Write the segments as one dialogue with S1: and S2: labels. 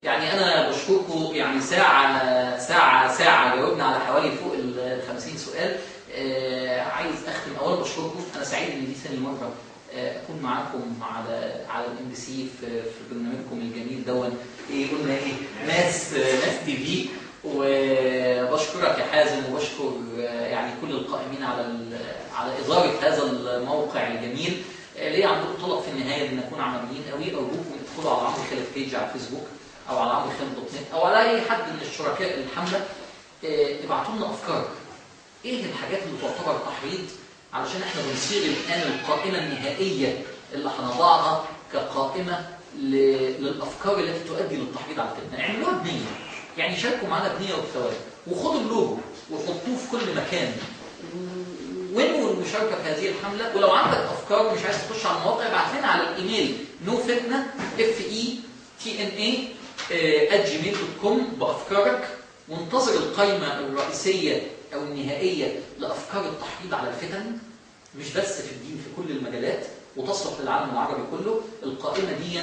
S1: يعني انا بشكركم، يعني ساعه جاوبنا على حوالي فوق ال 50 سؤال. عايز اختم اولا بشكركم، انا سعيد ان دي ثاني مره اكون معاكم على الام بي سي في برنامجكم الجميل دون قلنا ايه ناس تي في. وبشكرك يا حازم، وبشكر يعني كل القائمين على اداره هذا الموقع الجميل. ليه عندكم طلب في النهايه ان نكون عمليين قوي، ارجوكم ادخلوا على عمرو خالد بيج على الفيسبوك او على عمرو خالد دوت نت او على اي حد من الشركاء الحمله، ابعتوا لنا افكار ايه الحاجات اللي تعتبر تحريض، علشان احنا بنصيغ الان القائمه النهائيه اللي هنضعها كقائمه للافكار التي تؤدي للتحريض على الفتنه. اعملوها بنيه، يعني شاركوا معانا بنيه وبثواب، وخدوا اللوجو وحطوه في كل مكان، وانووا المشاركه في هذه الحمله. ولو عندك افكار ومش عايز تخش على المواقع، ابعت لنا على الايميل nofitna@gmail.com بافكارك، وانتظر القائمه الرئيسيه او النهائيه لافكار التحريض على الفتن، مش بس في الدين، في كل المجالات، وتصلح للعالم العربي كله. القائمه دي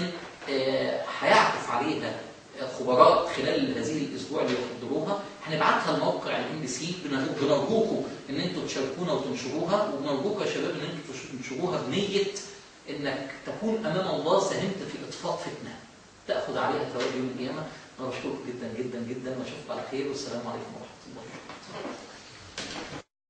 S1: هيعكف عليها خبراء خلال هذه الاسبوع اللي يحضروها، هنبعتها لموقع الام بي سي. بنرجوكم ان انتم تشاركونا وتنشروها، وبنرجوكم يا شباب ان انتم تنشروها بنيه انك تكون امام الله ساهمت في اطفاء فتنه تاخذ عليها ثواب يوم القيامه. انا بشكركم جدا جدا جدا، واشوفكم على خير، والسلام عليكم ورحمه الله.